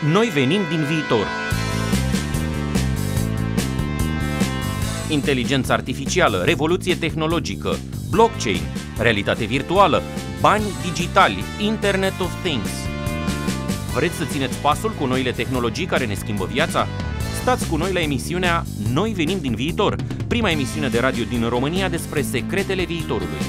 Noi venim din viitor. Inteligență artificială, revoluție tehnologică, blockchain, realitate virtuală, bani digitali, Internet of Things. Vreți să țineți pasul cu noile tehnologii care ne schimbă viața? Stați cu noi la emisiunea Noi venim din viitor, prima emisiune de radio din România despre secretele viitorului.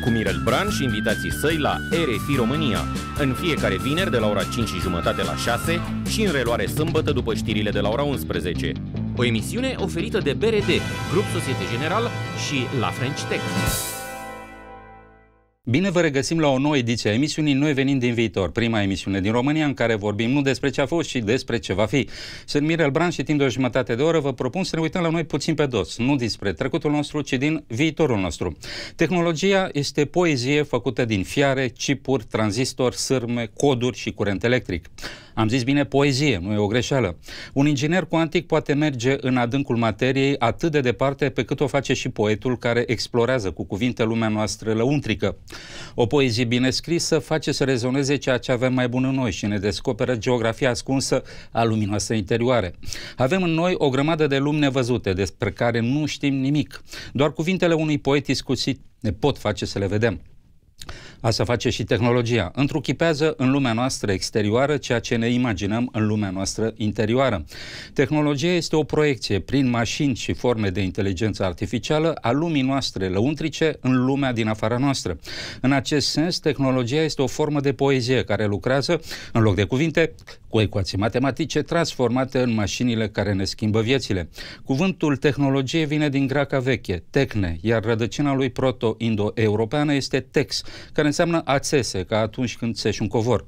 Cu Mirel Bran și invitații săi la RFI România, în fiecare vineri de la ora 5:30 la 6 și în reluare sâmbătă după știrile de la ora 11. O emisiune oferită de BRD, Grup Societe Generale și La French Tech. Bine vă regăsim la o nouă ediție a emisiunii Noi venim din viitor, prima emisiune din România în care vorbim nu despre ce a fost, ci despre ce va fi. Sunt Mirel Bran și timp de o jumătate de oră vă propun să ne uităm la noi puțin pe dos, nu despre trecutul nostru, ci din viitorul nostru. Tehnologia este poezie făcută din fiare, chipuri, tranzistori, sârme, coduri și curent electric. Am zis bine poezie, nu e o greșeală. Un inginer cuantic poate merge în adâncul materiei atât de departe pe cât o face și poetul care explorează cu cuvinte lumea noastră lăuntrică. O poezie bine scrisă face să rezoneze ceea ce avem mai bun în noi și ne descoperă geografia ascunsă a lumii noastre interioare. Avem în noi o grămadă de lumi nevăzute despre care nu știm nimic. Doar cuvintele unui poet iscusit ne pot face să le vedem. Asta face și tehnologia. Întruchipează în lumea noastră exterioară ceea ce ne imaginăm în lumea noastră interioară. Tehnologia este o proiecție prin mașini și forme de inteligență artificială a lumii noastre lăuntrice în lumea din afara noastră. În acest sens, tehnologia este o formă de poezie care lucrează, în loc de cuvinte, cu ecuații matematice transformate în mașinile care ne schimbă viețile. Cuvântul tehnologie vine din greaca veche, techne, iar rădăcina lui proto-indo-europeană este tex, care înseamnă a țese, ca atunci când țeși un covor.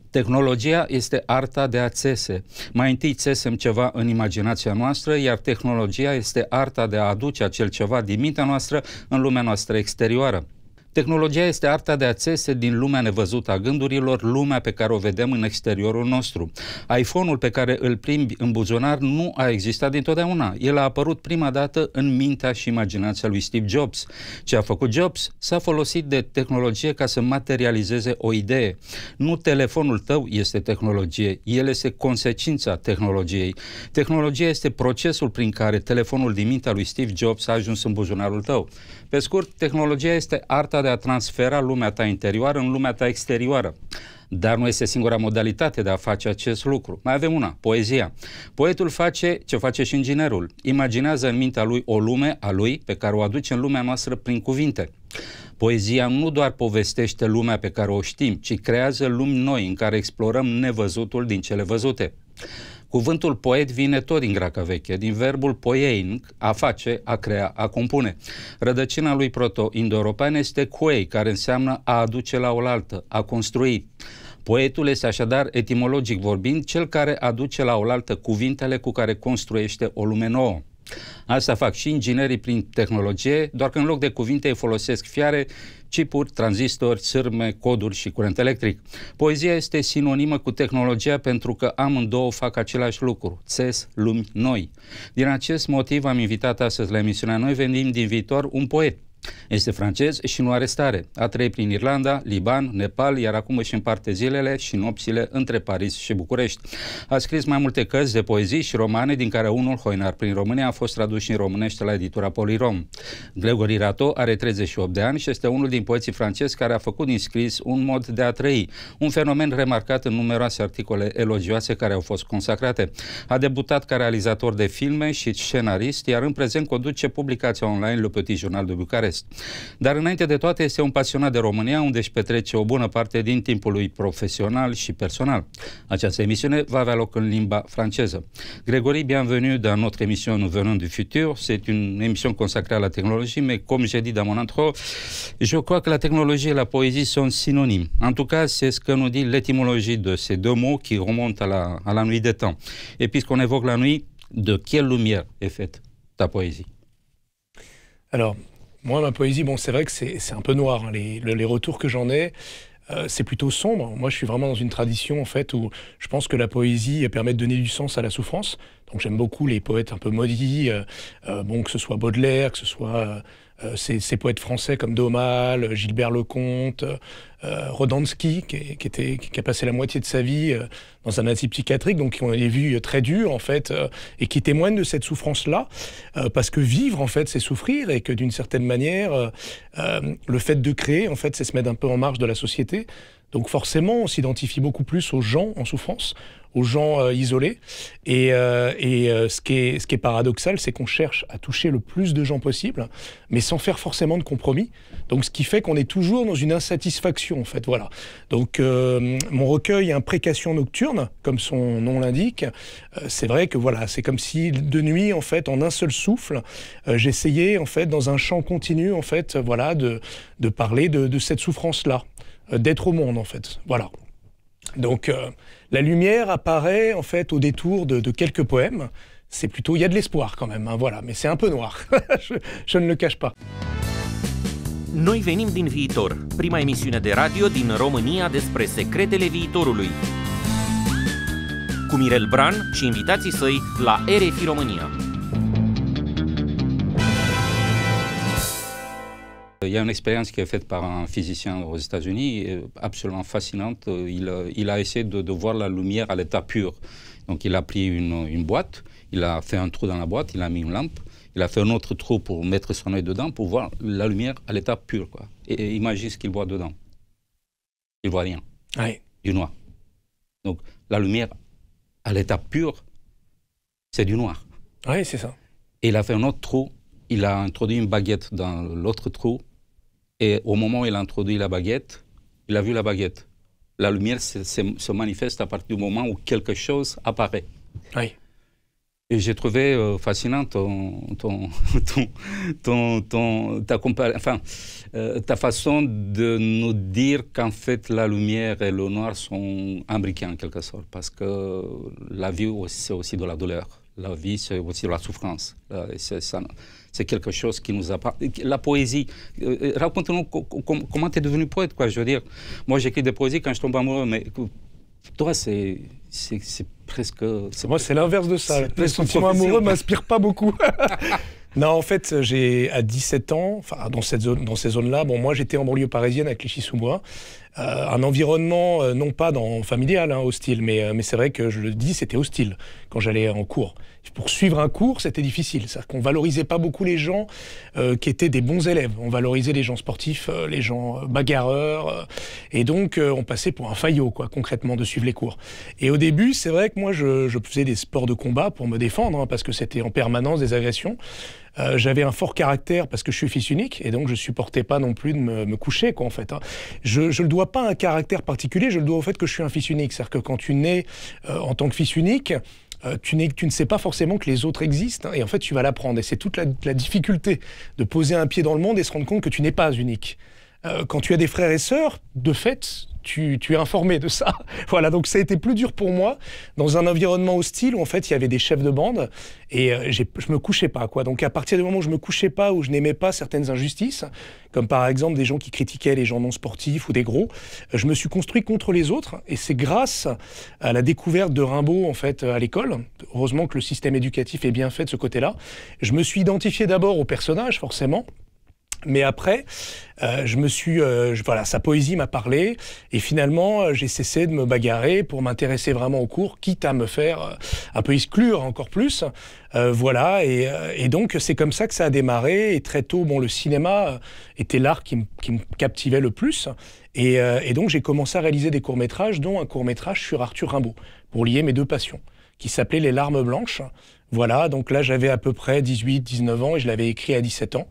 Tehnologia este arta de a țese. Mai întâi țesem ceva în imaginația noastră, iar tehnologia este arta de a aduce acel ceva din mintea noastră în lumea noastră exterioară. Tehnologia este arta de a țese din lumea nevăzută a gândurilor, lumea pe care o vedem în exteriorul nostru. iPhone-ul pe care îl plimbi în buzunar nu a existat dintotdeauna. El a apărut prima dată în mintea și imaginația lui Steve Jobs. Ce a făcut Jobs? S-a folosit de tehnologie ca să materializeze o idee. Nu telefonul tău este tehnologie, el este consecința tehnologiei. Tehnologia este procesul prin care telefonul din mintea lui Steve Jobs a ajuns în buzunarul tău. Pe scurt, tehnologia este arta de a transfera lumea ta interioară în lumea ta exterioară. Dar nu este singura modalitate de a face acest lucru. Mai avem una, poezia. Poetul face ce face și inginerul. Imaginează în mintea lui o lume a lui pe care o aduce în lumea noastră prin cuvinte. Poezia nu doar povestește lumea pe care o știm, ci creează lumi noi în care explorăm nevăzutul din cele văzute. Cuvântul poet vine tot din greaca veche, din verbul poiein, a face, a crea, a compune. Rădăcina lui proto-indo-european este koei, care înseamnă a aduce la oaltă, a construi. Poetul este așadar, etimologic vorbind, cel care aduce la oaltă cuvintele cu care construiește o lume nouă. Asta fac și inginerii prin tehnologie, doar că în loc de cuvinte îi folosesc fiare, chipuri, tranzistori, sârme, coduri și curent electric. Poezia este sinonimă cu tehnologia pentru că amândouă fac același lucru, țes lumi noi. Din acest motiv am invitat astăzi la emisiunea Noi venim din viitor un poet. Este francez și nu are stare. A trăit prin Irlanda, Liban, Nepal, iar acum își împarte zilele și nopțile între Paris și București. A scris mai multe cărți de poezii și romane, din care unul, Hoinar prin România, a fost tradus și în românește la editura Polirom. Gregory Rato are 38 de ani și este unul din poeții francezi care a făcut din scris un mod de a trăi, un fenomen remarcat în numeroase articole elogioase care au fost consacrate. A debutat ca realizator de filme și scenarist, iar în prezent conduce publicația online Le Petit Journal de București. Dar înainte de toate este un pasionat de România, unde își petrece o bună parte din timpul lui profesional și personal. Această emisiune va avea loc în limba franceză. Grégory, bienvenue dans notre émission Nous venons du futur. C'est une émission consacrée à la technologie, mais comme j'ai dit dans mon intro, je crois que la technologie et la poésie sont synonymes. En tout cas, c'est ce que nous dit l'étymologie de ces deux mots qui remontent à la nuit des temps. Et puisqu'on évoque la nuit, de quelle lumière est faite ta poésie? Alors, moi, ma poésie, bon, c'est vrai que c'est un peu noir, hein. Les retours que j'en ai, c'est plutôt sombre. Moi, je suis vraiment dans une tradition, en fait, où je pense que la poésie permet de donner du sens à la souffrance. Donc j'aime beaucoup les poètes un peu maudits, bon, que ce soit Baudelaire, que ce soit ces poètes français comme D'Aumale, Gilbert Lecomte, Rodansky, qui a passé la moitié de sa vie dans un asile psychiatrique, donc qui ont des vies très dures, en fait, et qui témoignent de cette souffrance-là, parce que vivre, en fait, c'est souffrir, et que d'une certaine manière, le fait de créer, en fait, c'est se mettre un peu en marge de la société. Donc forcément, on s'identifie beaucoup plus aux gens en souffrance, aux gens isolés. Et ce qui est paradoxal, c'est qu'on cherche à toucher le plus de gens possible, mais sans faire forcément de compromis. Donc ce qui fait qu'on est toujours dans une insatisfaction, en fait. Voilà. Donc mon recueil Imprécation nocturne, comme son nom l'indique, c'est vrai que voilà, c'est comme si de nuit, en fait, en un seul souffle, j'essayais, en fait, dans un chant continu, en fait, voilà, de parler de cette souffrance-là. D'être au monde, en fait. Voilà. Donc, la lumière apparaît, en fait, au détour de quelques poèmes. C'est plutôt... Il y a de l'espoir, quand même, hein, voilà. Mais c'est un peu noir. je ne le cache pas. Noi venim din viitor, prima emisiune de radio din România despre secretele viitorului. Cu Mirel Bran și invitații săi la RFI România. Il y a une expérience qui est faite par un physicien aux États-Unis, absolument fascinante. Il a essayé de voir la lumière à l'état pur. Donc il a pris une boîte, il a fait un trou dans la boîte, il a mis une lampe, il a fait un autre trou pour mettre son œil dedans pour voir la lumière à l'état pur, quoi. Et imagine ce qu'il voit dedans. Il voit rien. Oui. Du noir. Donc la lumière à l'état pur, c'est du noir. Oui, c'est ça. Et il a fait un autre trou, il a introduit une baguette dans l'autre trou. Et au moment où il a introduit la baguette, il a vu la baguette. La lumière se manifeste à partir du moment où quelque chose apparaît. Oui. Et j'ai trouvé fascinant ta façon de nous dire qu'en fait la lumière et le noir sont imbriqués en quelque sorte. Parce que la vie, c'est aussi de la douleur. La vie, c'est aussi de la souffrance. C'est quelque chose qui nous appartient. La poésie, raconte-nous comment tu es devenu poète, quoi. Je veux dire, moi j'écris des poésies quand je tombe amoureux, mais toi, c'est presque... Moi, c'est l'inverse de ça. Les sentiments amoureux ne m'inspirent pas beaucoup. Non, en fait, j'ai à 17 ans, enfin dans ces zones-là, bon, moi j'étais en banlieue parisienne à Clichy-sous-Bois, un environnement non pas familial, hein, hostile, mais c'est vrai que je le dis, c'était hostile quand j'allais en cours. Pour suivre un cours, c'était difficile. C'est-à-dire qu'on valorisait pas beaucoup les gens qui étaient des bons élèves. On valorisait les gens sportifs, les gens bagarreurs, et donc on passait pour un faillot, quoi, concrètement, de suivre les cours. Et au début, c'est vrai que moi, je faisais des sports de combat pour me défendre, hein, parce que c'était en permanence des agressions. J'avais un fort caractère parce que je suis fils unique et donc je supportais pas non plus de me coucher, quoi, en fait, hein. Je le dois pas à un caractère particulier, je le dois au fait que je suis un fils unique. C'est-à-dire que quand tu nais en tant que fils unique, tu ne sais pas forcément que les autres existent, hein, et en fait tu vas l'apprendre. Et c'est toute la difficulté de poser un pied dans le monde et se rendre compte que tu n'es pas unique. Quand tu as des frères et sœurs, de fait, tu es informé de ça. Voilà, donc ça a été plus dur pour moi dans un environnement hostile où en fait il y avait des chefs de bande et je me couchais pas, quoi. Donc à partir du moment où je me couchais pas, où je n'aimais pas certaines injustices, comme par exemple des gens qui critiquaient les gens non sportifs ou des gros, je me suis construit contre les autres et c'est grâce à la découverte de Rimbaud en fait à l'école. Heureusement que le système éducatif est bien fait de ce côté-là. Je me suis identifié d'abord au personnage, forcément. Mais après, voilà, sa poésie m'a parlé et finalement, j'ai cessé de me bagarrer pour m'intéresser vraiment au cours, quitte à me faire un peu exclure encore plus. Voilà, et donc c'est comme ça que ça a démarré. Et très tôt, bon, le cinéma était l'art qui me captivait le plus. Et donc j'ai commencé à réaliser des courts-métrages, dont un court-métrage sur Arthur Rimbaud, pour lier mes deux passions, qui s'appelait Les Larmes Blanches. Voilà, donc là j'avais à peu près 18-19 ans et je l'avais écrit à 17 ans.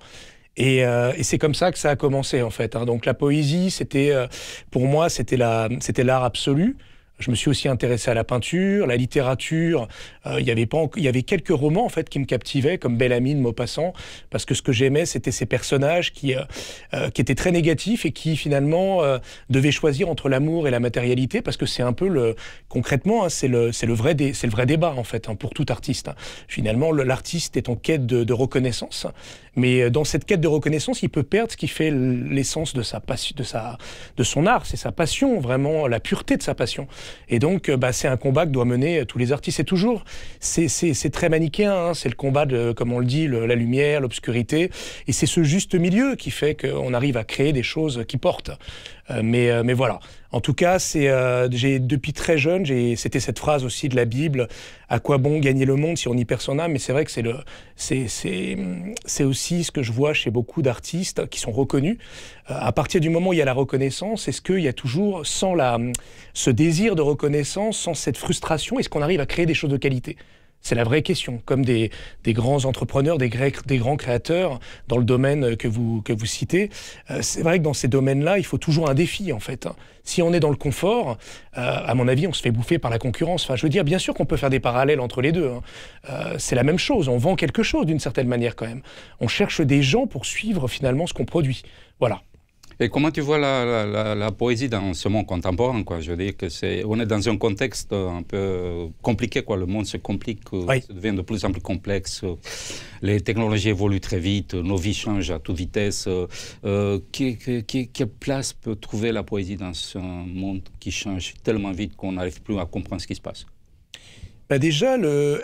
Et c'est comme ça que ça a commencé, en fait, hein. Donc la poésie, pour moi, c'était l'art absolu. Je me suis aussi intéressé à la peinture, la littérature. Il y avait quelques romans en fait qui me captivaient, comme Bel-Ami de Maupassant, parce que ce que j'aimais, c'était ces personnages qui étaient très négatifs et qui finalement devaient choisir entre l'amour et la matérialité, parce que c'est un peu concrètement, hein, c'est le vrai débat en fait, hein, pour tout artiste, hein. Finalement, l'artiste est en quête de reconnaissance, mais dans cette quête de reconnaissance, il peut perdre ce qui fait l'essence de son art, c'est sa passion, vraiment la pureté de sa passion. Et donc, c'est un combat que doivent mener tous les artistes. C'est très manichéen, hein. C'est le combat de, comme on le dit, la lumière, l'obscurité. Et c'est ce juste milieu qui fait qu'on arrive à créer des choses qui portent. Mais voilà. En tout cas, depuis très jeune, c'était cette phrase aussi de la Bible, à quoi bon gagner le monde si on y perd son âme. Mais c'est vrai que c'est aussi ce que je vois chez beaucoup d'artistes qui sont reconnus. À partir du moment où il y a la reconnaissance, est-ce qu'il y a toujours, sans ce désir de reconnaissance, sans cette frustration, est-ce qu'on arrive à créer des choses de qualité ? C'est la vraie question, comme des grands entrepreneurs, des grands créateurs dans le domaine que vous citez. C'est vrai que dans ces domaines-là, il faut toujours un défi, en fait. Si on est dans le confort, à mon avis, on se fait bouffer par la concurrence. Enfin, je veux dire, bien sûr qu'on peut faire des parallèles entre les deux, hein. C'est la même chose, on vend quelque chose d'une certaine manière quand même. On cherche des gens pour suivre finalement ce qu'on produit. Voilà. Et comment tu vois la poésie dans ce monde contemporain, quoi? Je veux dire on est dans un contexte un peu compliqué, quoi. Le monde se complique, oui. Ça devient de plus en plus complexe. Les technologies évoluent très vite, nos vies changent à toute vitesse. Quelle place peut trouver la poésie dans ce monde qui change tellement vite qu'on n'arrive plus à comprendre ce qui se passe? Déjà,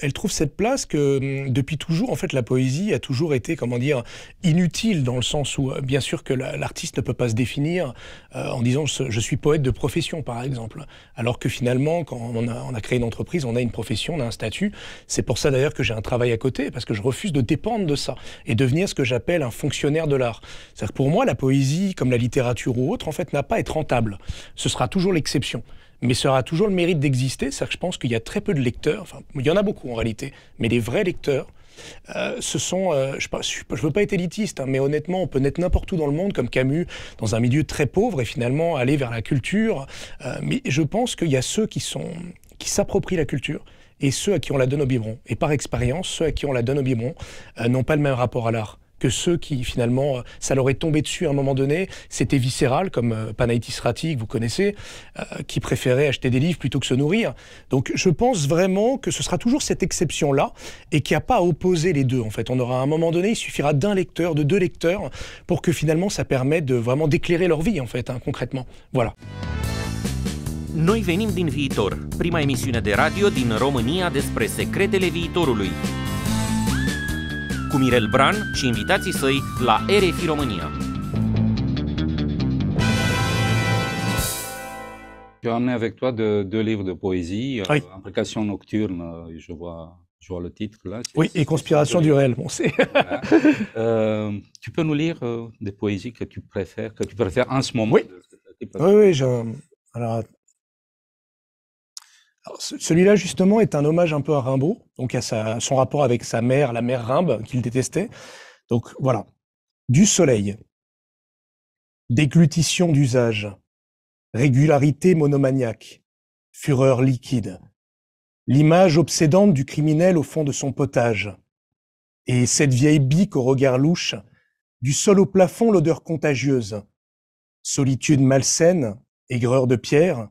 elle trouve cette place que depuis toujours, en fait, la poésie a toujours été, comment dire, inutile dans le sens où, bien sûr que l'artiste ne peut pas se définir en disant je suis poète de profession, par exemple. Alors que finalement, quand on a créé une entreprise, on a une profession, on a un statut. C'est pour ça d'ailleurs que j'ai un travail à côté, parce que je refuse de dépendre de ça et devenir ce que j'appelle un fonctionnaire de l'art. C'est-à-dire que pour moi, la poésie, comme la littérature ou autre, en fait, n'a pas à être rentable. Ce sera toujours l'exception. Mais ça aura toujours le mérite d'exister. C'est-à-dire que je pense qu'il y a très peu de lecteurs, enfin, il y en a beaucoup en réalité, mais les vrais lecteurs, ce sont, je veux pas être élitiste, hein, mais honnêtement, on peut naître n'importe où dans le monde, comme Camus, dans un milieu très pauvre, et finalement aller vers la culture. Mais je pense qu'il y a ceux qui s'approprient la culture, et ceux à qui on la donne au biberon. Et par expérience, ceux à qui on la donne au biberon n'ont pas le même rapport à l'art que ceux qui, finalement, ça leur est tombé dessus à un moment donné. C'était viscéral, comme Panaïtis Rati, que vous connaissez, qui préférait acheter des livres plutôt que se nourrir. Donc, je pense vraiment que ce sera toujours cette exception-là et qu'il n'y a pas à opposer les deux, en fait. On aura à un moment donné, il suffira d'un lecteur, de deux lecteurs, pour que, finalement, ça permette de vraiment d'éclairer leur vie, en fait, hein, concrètement. Voilà. Noi venim din viitor, prima emisiune de radio din România despre secretele viitorului. Cu Mirel Bran și invitații săi la RFI România. Tu as amené avec toi deux livres de poésie, oui. Imprécation nocturne, je vois le titre là. Oui, et Conspiration du réel, bon, c'est... Voilà. Tu peux nous lire des poésies que tu préfères en ce moment? Oui, oui, alors, celui-là, justement, est un hommage un peu à Rimbaud, donc à son rapport avec sa mère, la mère Rimbe, qu'il détestait. Donc, voilà. Du soleil. Déglutition d'usage. Régularité monomaniaque. Fureur liquide. L'image obsédante du criminel au fond de son potage. Et cette vieille bique au regard louche, du sol au plafond l'odeur contagieuse. Solitude malsaine, aigreur de pierre.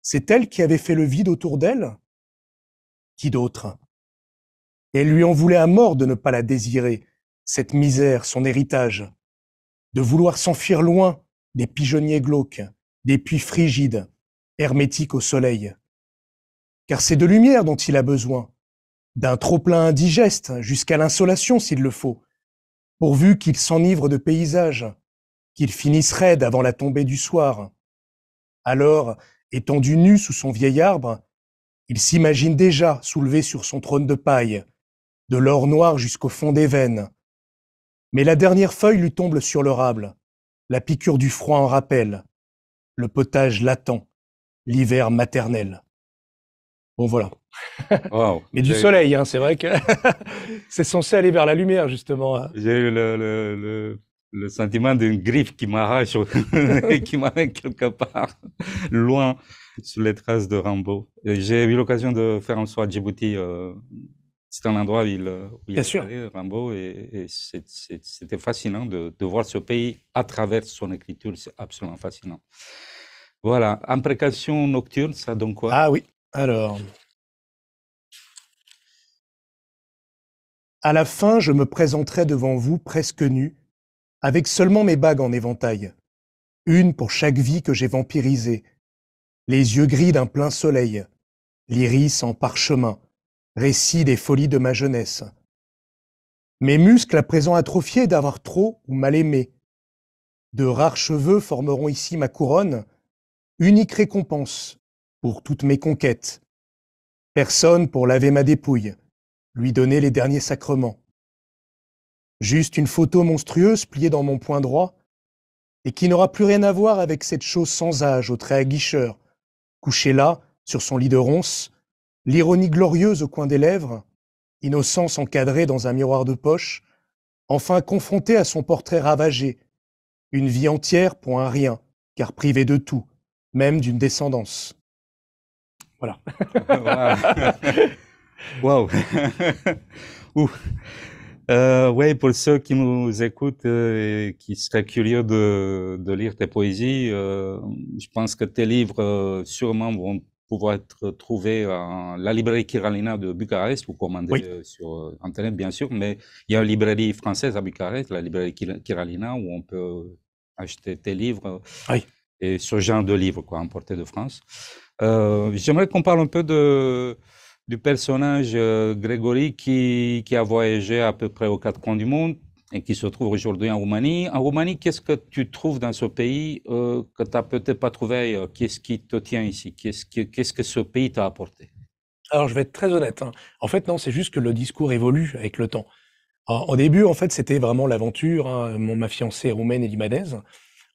C'est elle qui avait fait le vide autour d'elle? Qui d'autre? Elle lui en voulait à mort de ne pas la désirer, cette misère, son héritage, de vouloir s'enfuir loin des pigeonniers glauques, des puits frigides, hermétiques au soleil. Car c'est de lumière dont il a besoin, d'un trop-plein indigeste jusqu'à l'insolation s'il le faut, pourvu qu'il s'enivre de paysages, qu'il finisse raide avant la tombée du soir. Alors, étendu nu sous son vieil arbre, il s'imagine déjà soulevé sur son trône de paille, de l'or noir jusqu'au fond des veines. Mais la dernière feuille lui tombe sur le rable, la piqûre du froid en rappelle, le potage latent, l'hiver maternel. Bon, voilà. Wow. Mais du soleil, hein, c'est vrai que c'est censé aller vers la lumière, justement. J'ai eu le sentiment d'une griffe qui m'arrache et qui m'amène quelque part, loin, sur les traces de Rimbaud. J'ai eu l'occasion de faire un soir à Djibouti. C'est un endroit où il est allé, Rimbaud, et c'était fascinant de voir ce pays à travers son écriture. C'est absolument fascinant. Voilà. Imprécation nocturne, ça donne quoi? Ah oui. Alors, à la fin, je me présenterai devant vous presque nu, avec seulement mes bagues en éventail, une pour chaque vie que j'ai vampirisée, les yeux gris d'un plein soleil, l'iris en parchemin, récit des folies de ma jeunesse. Mes muscles à présent atrophiés d'avoir trop ou mal aimé. De rares cheveux formeront ici ma couronne, unique récompense pour toutes mes conquêtes. Personne pour laver ma dépouille, lui donner les derniers sacrements. Juste une photo monstrueuse pliée dans mon poing droit, et qui n'aura plus rien à voir avec cette chose sans âge aux traits aguicheurs, couchée là, sur son lit de ronces, l'ironie glorieuse au coin des lèvres, innocence encadrée dans un miroir de poche, enfin confrontée à son portrait ravagé, une vie entière pour un rien, car privée de tout, même d'une descendance. Voilà. Waouh. Ouh. Ouais, pour ceux qui nous écoutent et qui seraient curieux de lire tes poésies, je pense que tes livres sûrement vont pouvoir être trouvés à la librairie Kiralina de Bucarest, ou commander sur Internet, bien sûr, mais il y a une librairie française à Bucarest, la librairie Kiralina, où on peut acheter tes livres et ce genre de livres, quoi, importés de France. J'aimerais qu'on parle un peu du personnage Grégory qui a voyagé à peu près aux quatre coins du monde et qui se trouve aujourd'hui en Roumanie. En Roumanie, qu'est-ce que tu trouves dans ce pays que tu n'as peut-être pas trouvé ailleurs? Qu'est-ce qui te tient ici? Qu'est-ce que ce pays t'a apporté? Alors, je vais être très honnête. En fait, non, c'est juste que le discours évolue avec le temps. Alors, au début, en fait, c'était vraiment l'aventure. Ma fiancée est roumaine et libanaise.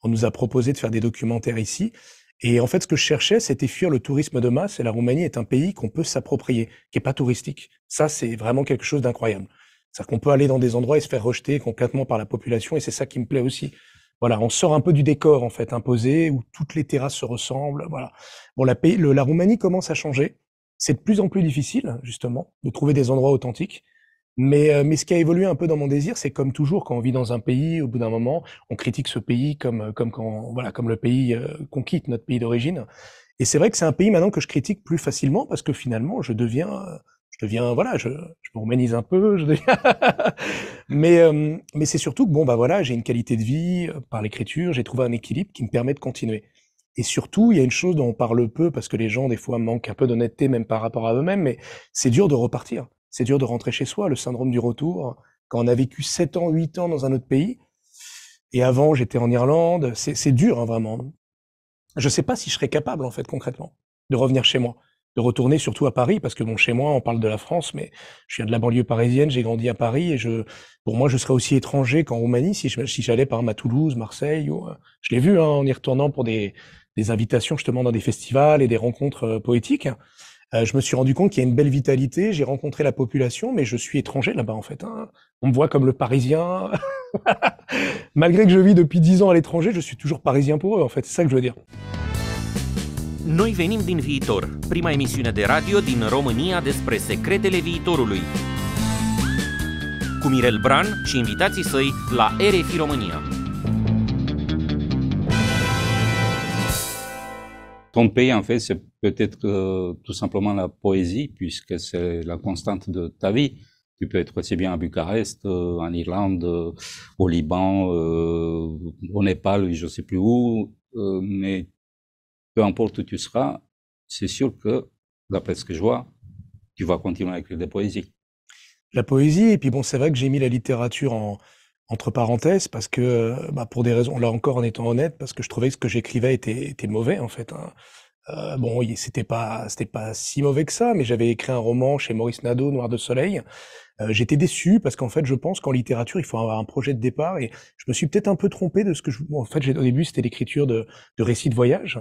On nous a proposé de faire des documentaires ici. Et en fait, ce que je cherchais, c'était fuir le tourisme de masse. Et la Roumanie est un pays qu'on peut s'approprier, qui est pas touristique. Ça, c'est vraiment quelque chose d'incroyable. C'est-à-dire qu'on peut aller dans des endroits et se faire rejeter complètement par la population. Et c'est ça qui me plaît aussi. Voilà, on sort un peu du décor, en fait, imposé, où toutes les terrasses se ressemblent. Voilà. Bon, la Roumanie commence à changer. C'est de plus en plus difficile, justement, de trouver des endroits authentiques. Mais ce qui a évolué un peu dans mon désir, c'est comme toujours, quand on vit dans un pays, au bout d'un moment, on critique ce pays comme le pays qu'on quitte, notre pays d'origine. Et c'est vrai que c'est un pays maintenant que je critique plus facilement parce que finalement, je deviens, voilà, je me romanise un peu, je deviens. mais c'est surtout que bon, bah voilà, j'ai une qualité de vie par l'écriture, j'ai trouvé un équilibre qui me permet de continuer. Et surtout, il y a une chose dont on parle peu parce que les gens, des fois, manquent un peu d'honnêteté, même par rapport à eux-mêmes, mais c'est dur de repartir. C'est dur de rentrer chez soi, le syndrome du retour. Quand on a vécu 7 ans, 8 ans dans un autre pays, et avant, j'étais en Irlande, c'est dur, vraiment. Je sais pas si je serais capable, en fait, concrètement, de revenir chez moi, de retourner surtout à Paris, parce que bon, chez moi, on parle de la France, mais je viens de la banlieue parisienne, j'ai grandi à Paris, et pour moi, je serais aussi étranger qu'en Roumanie si j'allais par exemple à Toulouse, Marseille, je l'ai vu, en y retournant pour des invitations, justement, dans des festivals et des rencontres poétiques. Je me suis rendu compte qu'il y a une belle vitalité, j'ai rencontré la population, mais je suis étranger là-bas, en fait. On me voit comme le Parisien. Malgré que je vis depuis 10 ans à l'étranger, je suis toujours Parisien pour eux, en fait. C'est ça que je veux dire. Noi venim din viitor, prima emisiune de radio din România despre secretele viitorului. Cu Mirel Bran și invitații săi la RFI România. Ton pays, en fait, c'est peut-être tout simplement la poésie, puisque c'est la constante de ta vie. Tu peux être aussi bien à Bucarest, en Irlande, au Liban, au Népal, je ne sais plus où, mais peu importe où tu seras, c'est sûr que, d'après ce que je vois, tu vas continuer à écrire des poésies. La poésie, et puis bon, c'est vrai que j'ai mis la littérature entre parenthèses parce que, pour des raisons, là encore en étant honnête, parce que je trouvais que ce que j'écrivais était mauvais en fait. Bon, c'était pas si mauvais que ça, mais j'avais écrit un roman chez Maurice Nadeau, Noir de Soleil. J'étais déçu parce qu'en fait, je pense qu'en littérature, il faut avoir un projet de départ et je me suis peut-être un peu trompé de ce que en fait, au début, c'était l'écriture de récits de voyage.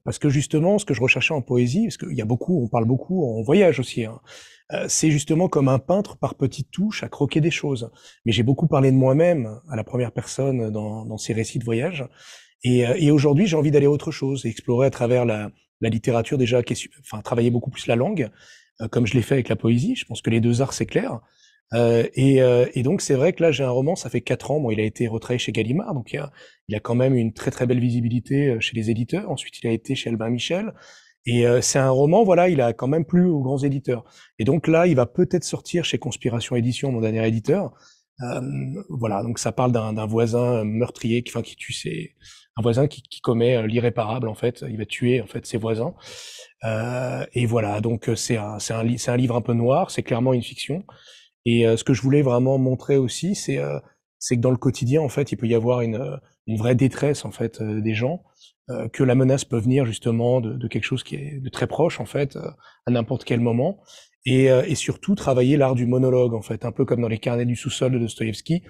Parce que justement, ce que je recherchais en poésie, parce qu'il y a beaucoup, on parle beaucoup en voyage aussi, c'est justement comme un peintre par petites touches à croquer des choses. Mais j'ai beaucoup parlé de moi-même à la première personne dans ces récits de voyage. Et aujourd'hui, j'ai envie d'aller à autre chose, et explorer à travers la littérature déjà, travailler beaucoup plus la langue, comme je l'ai fait avec la poésie. Je pense que les deux arts, c'est clair. Et donc, c'est vrai que là, j'ai un roman, ça fait 4 ans. Bon, il a été retravaillé chez Gallimard, donc il a quand même une très très belle visibilité chez les éditeurs. Ensuite, il a été chez Albin Michel. Et c'est un roman, voilà, il a quand même plu aux grands éditeurs. Et donc là, il va peut-être sortir chez Conspiration Édition, mon dernier éditeur. Voilà, donc ça parle d'un voisin meurtrier qui tue un voisin qui commet l'irréparable en fait, il va tuer en fait ses voisins. Et voilà, donc c'est un livre un peu noir, c'est clairement une fiction. Et ce que je voulais vraiment montrer aussi, c'est que dans le quotidien en fait, il peut y avoir une vraie détresse en fait des gens, que la menace peut venir justement de quelque chose qui est de très proche en fait, à n'importe quel moment. Et surtout travailler l'art du monologue en fait, un peu comme dans les carnets du sous-sol de Dostoïevski,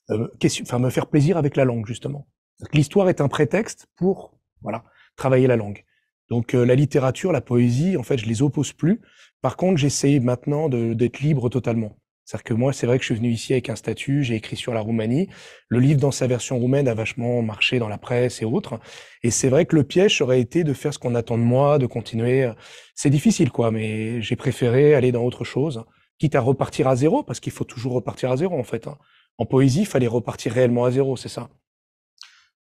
me faire plaisir avec la langue justement. L'histoire est un prétexte pour voilà travailler la langue. Donc la littérature, la poésie, en fait, je les oppose plus. Par contre, j'essaie maintenant d'être libre totalement. C'est-à-dire que moi, c'est vrai que je suis venu ici avec un statut, j'ai écrit sur la Roumanie. Le livre dans sa version roumaine a vachement marché dans la presse et autres. Et c'est vrai que le piège aurait été de faire ce qu'on attend de moi, de continuer. C'est difficile, quoi, mais j'ai préféré aller dans autre chose, quitte à repartir à zéro, parce qu'il faut toujours repartir à zéro, en fait. En poésie, il fallait repartir réellement à zéro, c'est ça.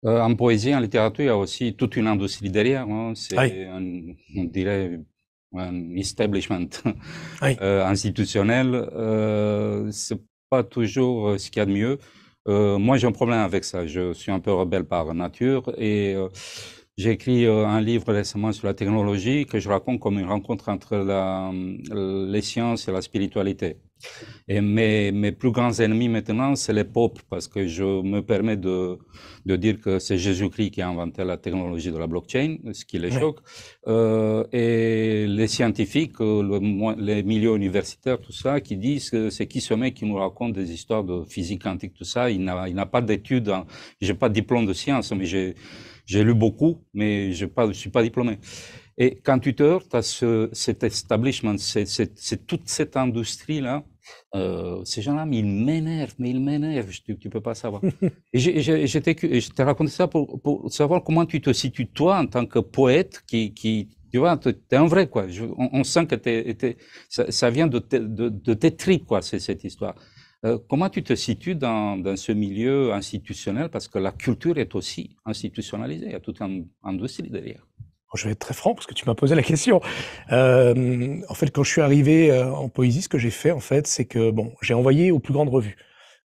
En poésie, en littérature, il y a aussi toute une industrie derrière. Hein. C'est, on dirait, un establishment institutionnel. C'est pas toujours ce qu'il y a de mieux. Moi, j'ai un problème avec ça. Je suis un peu rebelle par nature et j'ai écrit un livre récemment sur la technologie que je raconte comme une rencontre entre les sciences et la spiritualité. Et mes plus grands ennemis maintenant, c'est les popes, parce que je me permets de dire que c'est Jésus-Christ qui a inventé la technologie de la blockchain, ce qui les choque. Et les scientifiques, les milieux universitaires, tout ça, qui disent que c'est qui ce mec qui nous raconte des histoires de physique quantique, tout ça. Il n'a pas d'études, j'ai pas de diplôme de science, mais j'ai lu beaucoup, mais je suis pas diplômé. Et quand tu te heurtes à cet establishment, c'est toute cette industrie-là, ces gens-là, mais ils m'énervent, tu peux pas savoir. Et je t'ai raconté ça pour savoir comment tu te situes, toi, en tant que poète, tu vois, t'es un vrai, quoi. On sent que ça vient de tes tripes, quoi, cette histoire. Comment tu te situes dans ce milieu institutionnel, parce que la culture est aussi institutionnalisée, il y a toute une industrie derrière. Je vais être très franc parce que tu m'as posé la question. En fait, quand je suis arrivé en poésie, ce que j'ai fait, en fait, c'est que j'ai envoyé aux plus grandes revues.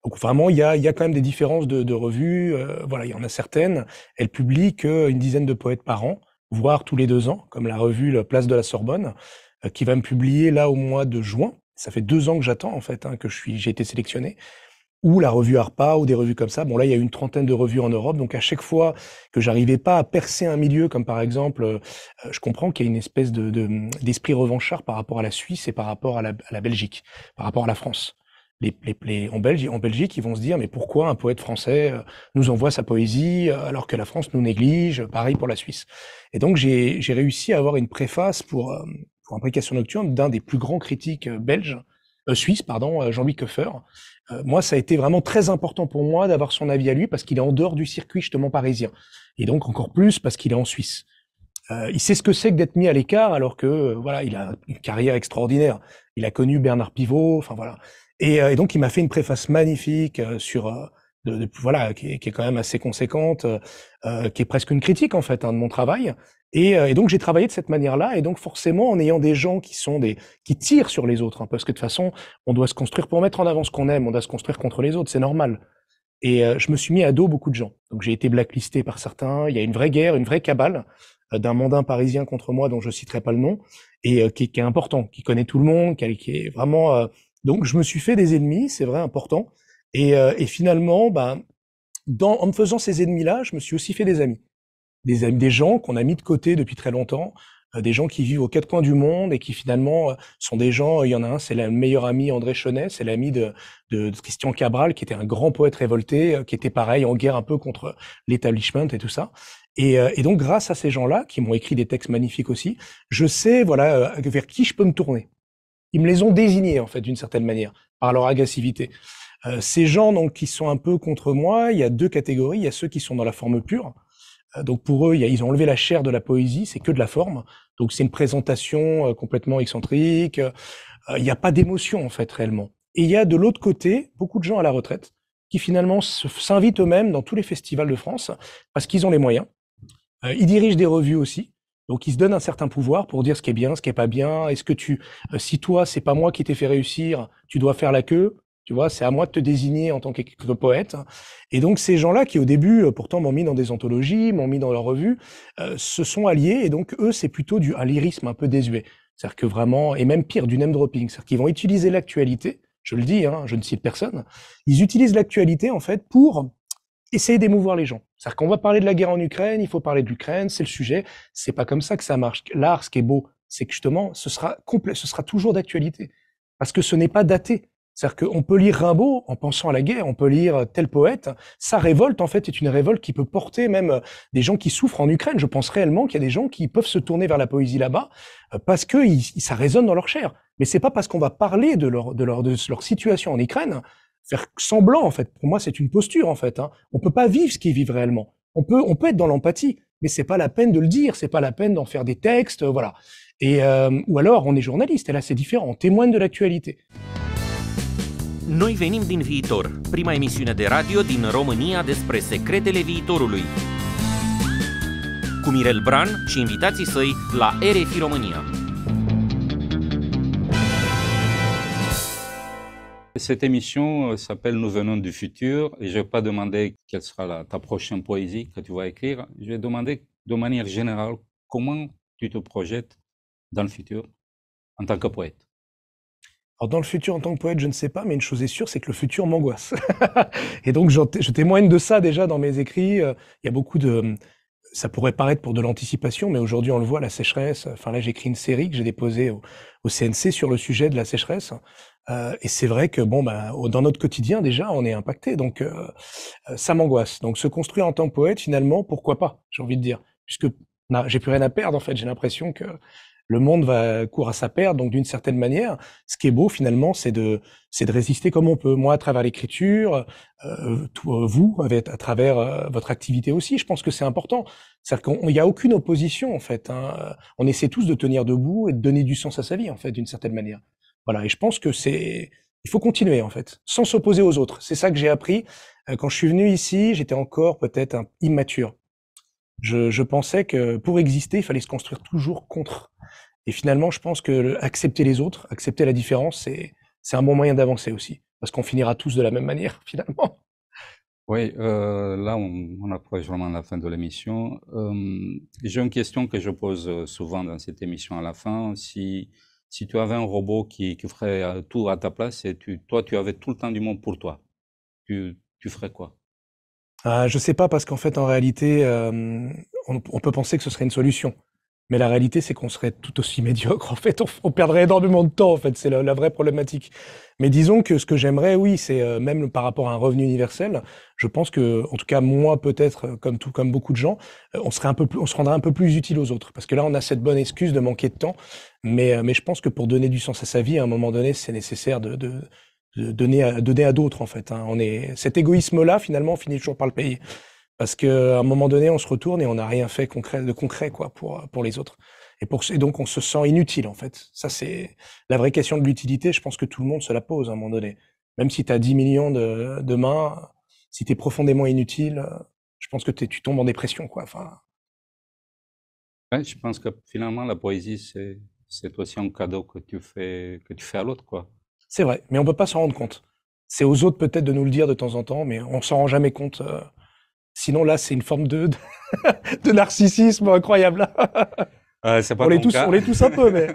Donc vraiment, il y a quand même des différences de revues. Voilà, il y en a certaines. Elles publient qu'une dizaine de poètes par an, voire tous les 2 ans, comme la revue La Place de la Sorbonne, qui va me publier là au mois de juin. Ça fait 2 ans que j'attends en fait, que j'ai été sélectionné. Ou la revue Harpa, ou des revues comme ça. Bon, là, il y a une 30aine de revues en Europe, donc à chaque fois que j'arrivais pas à percer un milieu, comme par exemple, je comprends qu'il y a une espèce d'esprit revanchard par rapport à la Suisse et par rapport à la Belgique, par rapport à la France. En Belgique, ils vont se dire, mais pourquoi un poète français nous envoie sa poésie alors que la France nous néglige? Pareil pour la Suisse. Et donc, j'ai réussi à avoir une préface pour Imbrication Nocturne d'un des plus grands critiques suisses, Jean-Louis Koeffer. Moi, ça a été vraiment très important pour moi d'avoir son avis à lui parce qu'il est en dehors du circuit justement parisien. Et donc encore plus parce qu'il est en Suisse. Il sait ce que c'est que d'être mis à l'écart alors que voilà, il a une carrière extraordinaire. Il a connu Bernard Pivot, enfin voilà. Et donc il m'a fait une préface magnifique sur voilà, qui est quand même assez conséquente, qui est presque une critique en fait de mon travail. Et donc j'ai travaillé de cette manière-là, et donc forcément en ayant des gens qui tirent sur les autres, parce que de toute façon on doit se construire pour mettre en avant ce qu'on aime, on doit se construire contre les autres, c'est normal. Et je me suis mis à dos beaucoup de gens. Donc j'ai été blacklisté par certains. Il y a une vraie guerre, une vraie cabale d'un mondain parisien contre moi dont je citerai pas le nom, et qui est important, qui connaît tout le monde, qui est vraiment. Donc je me suis fait des ennemis, c'est vrai, important. Et finalement, en me faisant ces ennemis-là, je me suis aussi fait des amis. Des gens qu'on a mis de côté depuis très longtemps, des gens qui vivent aux 4 coins du monde et qui finalement sont des gens. Il y en a un, c'est le meilleur ami André Chenet, c'est l'ami de Christian Cabral, qui était un grand poète révolté, qui était pareil en guerre un peu contre l'establishment et tout ça. Et donc grâce à ces gens-là, qui m'ont écrit des textes magnifiques aussi, je sais voilà vers qui je peux me tourner. Ils me les ont désignés en fait d'une certaine manière par leur agressivité. Ces gens donc qui sont un peu contre moi, il y a 2 catégories. Il y a ceux qui sont dans la forme pure. Donc pour eux, ils ont enlevé la chair de la poésie, c'est que de la forme. Donc c'est une présentation complètement excentrique. Il n'y a pas d'émotion en fait réellement. Et il y a de l'autre côté beaucoup de gens à la retraite qui finalement s'invitent eux-mêmes dans tous les festivals de France parce qu'ils ont les moyens. Ils dirigent des revues aussi. Donc ils se donnent un certain pouvoir pour dire ce qui est bien, ce qui est pas bien. Est-ce que si toi c'est pas moi qui t'ai fait réussir, tu dois faire la queue. Tu vois, c'est à moi de te désigner en tant que poète. Et donc, ces gens-là qui, au début, pourtant, m'ont mis dans des anthologies, m'ont mis dans leurs revues, se sont alliés. Et donc, eux, c'est plutôt un lyrisme un peu désuet. C'est-à-dire que vraiment, et même pire, du name dropping. C'est-à-dire qu'ils vont utiliser l'actualité. Je le dis, hein, je ne cite personne. Ils utilisent l'actualité, en fait, pour essayer d'émouvoir les gens. C'est-à-dire qu'on va parler de la guerre en Ukraine, il faut parler de l'Ukraine, c'est le sujet. C'est pas comme ça que ça marche. L'art, ce qui est beau, c'est que justement, ce sera toujours d'actualité. Parce que ce n'est pas daté. C'est-à-dire qu'on peut lire Rimbaud en pensant à la guerre, on peut lire tel poète. Sa révolte, en fait, est une révolte qui peut porter même des gens qui souffrent en Ukraine. Je pense réellement qu'il y a des gens qui peuvent se tourner vers la poésie là-bas parce que ça résonne dans leur chair. Mais c'est pas parce qu'on va parler de leur situation en Ukraine, faire semblant, en fait. Pour moi, c'est une posture, en fait. Hein. On peut pas vivre ce qu'ils vivent réellement. On peut être dans l'empathie, mais c'est pas la peine de le dire, c'est pas la peine d'en faire des textes, voilà. Et ou alors, on est journaliste, et là, c'est différent. On témoigne de l'actualité. Noi venim din viitor, prima emisiune de radio din România despre secretele viitorului. Cu Mirel Bran și invitații săi la RFI România. Cette émission s'appelle Nous venons du futur et je ne vais pas demander quelle sera ta prochaine poésie que tu vas écrire. Je vais demander de manière générale comment tu te projettes dans le futur en tant que poète. Alors dans le futur, en tant que poète, je ne sais pas, mais une chose est sûre, c'est que le futur m'angoisse. Et donc, je témoigne de ça déjà dans mes écrits. Il y a beaucoup de... Ça pourrait paraître pour de l'anticipation, mais aujourd'hui, on le voit, la sécheresse. Enfin, là, j'écris une série que j'ai déposée au CNC sur le sujet de la sécheresse. Et c'est vrai que, dans notre quotidien, déjà, on est impacté. Donc, ça m'angoisse. Donc, se construire en tant que poète, finalement, pourquoi pas, j'ai envie de dire. Puisque j'ai plus rien à perdre, en fait. J'ai l'impression que le monde court à sa perte, donc d'une certaine manière, ce qui est beau finalement, c'est de résister comme on peut. Moi, à travers l'écriture, vous, à travers votre activité aussi, je pense que c'est important. C'est-à-dire qu'il n'y a aucune opposition en fait. Hein. On essaie tous de tenir debout et de donner du sens à sa vie en fait, d'une certaine manière. Voilà. Et je pense que il faut continuer en fait, sans s'opposer aux autres. C'est ça que j'ai appris quand je suis venu ici. J'étais encore peut-être immature. Je pensais que pour exister, il fallait se construire toujours contre. Et finalement, je pense que accepter les autres, accepter la différence, c'est un bon moyen d'avancer aussi. Parce qu'on finira tous de la même manière, finalement. Oui, là, on approche vraiment la fin de l'émission. J'ai une question que je pose souvent dans cette émission à la fin. Si tu avais un robot qui ferait tout à ta place et toi, tu avais tout le temps du monde pour toi, tu ferais quoi? Je sais pas, parce qu'en fait, en réalité, on peut penser que ce serait une solution. Mais la réalité, c'est qu'on serait tout aussi médiocre. En fait, on perdrait énormément de temps, en fait. C'est la vraie problématique. Mais disons que ce que j'aimerais, oui, c'est même par rapport à un revenu universel, je pense que, en tout cas, moi, peut-être, comme beaucoup de gens, on se rendrait un peu plus utile aux autres. Parce que là, on a cette bonne excuse de manquer de temps. Mais je pense que pour donner du sens à sa vie, à un moment donné, c'est nécessaire de donner à d'autres, en fait. Hein. Cet égoïsme-là, finalement, on finit toujours par le payer. Parce qu'à un moment donné, on se retourne et on n'a rien fait de concret quoi, pour les autres. Et donc, on se sent inutile, en fait. Ça, c'est la vraie question de l'utilité. Je pense que tout le monde se la pose à un moment donné. Même si tu as 10 millions de mains, si tu es profondément inutile, je pense que tu tombes en dépression, quoi. Enfin... Ouais, je pense que finalement, la poésie, c'est aussi un cadeau que tu fais à l'autre, quoi. C'est vrai, mais on peut pas s'en rendre compte. C'est aux autres peut-être de nous le dire de temps en temps, mais on s'en rend jamais compte. Sinon, là, c'est une forme de narcissisme incroyable. C'est pas on l'est tous un peu, mais...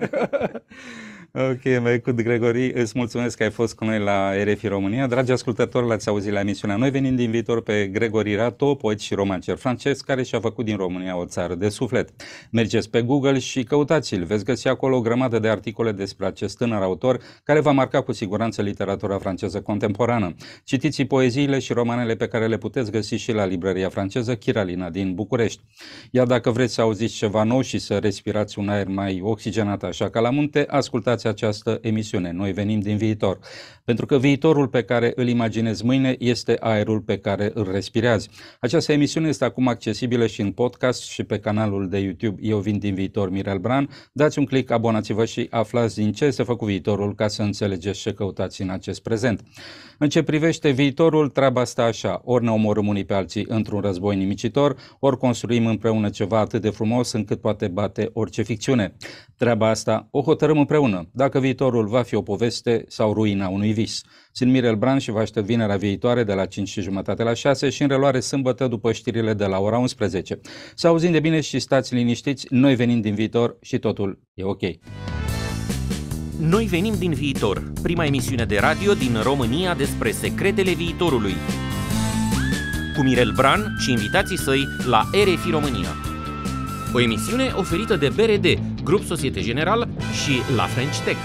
Ok, écoute, Gregory, îți mulțumesc că ai fost cu noi la RFI România. Dragi ascultători, l-ați auzit la emisiunea Noi venim din viitor pe Gregory Rato, poet și romancier francez, care și-a făcut din România o țară de suflet. Mergeți pe Google și căutați-l. Veți găsi acolo o grămadă de articole despre acest tânăr autor, care va marca cu siguranță literatura franceză contemporană. Citiți poeziile și romanele pe care le puteți găsi și la librăria franceză Chiralina din București. Iar dacă vreți să auziți ceva nou și să respirați un aer mai oxigenat așa ca la munte, ascultați această emisiune. Noi venim din viitor. Pentru că viitorul pe care îl imaginezi mâine este aerul pe care îl respirezi. Această emisiune este acum accesibilă și în podcast și pe canalul de YouTube Eu vin din viitor, Mirel Bran. Dați un click, abonați-vă și aflați din ce se făcut viitorul ca să înțelegeți ce căutați în acest prezent. În ce privește viitorul, treaba stă așa. Ori ne omorâm unii pe alții într-un război nimicitor, ori construim împreună ceva atât de frumos încât poate bate orice ficțiune. Treaba asta o hotărâm împreună. dacă viitorul va fi o poveste sau ruina unui vis. Sunt Mirel Bran și vă aștept vinerea viitoare de la 5:30 la 6 și în reluare sâmbătă după știrile de la ora 11. Să auzim de bine și stați liniștiți, noi venim din viitor și totul e ok. Noi venim din viitor, prima emisiune de radio din România despre secretele viitorului. Cu Mirel Bran și invitații săi la RFI România. O emisiune oferită de BRD, Grup Societe Generale și La French Tech.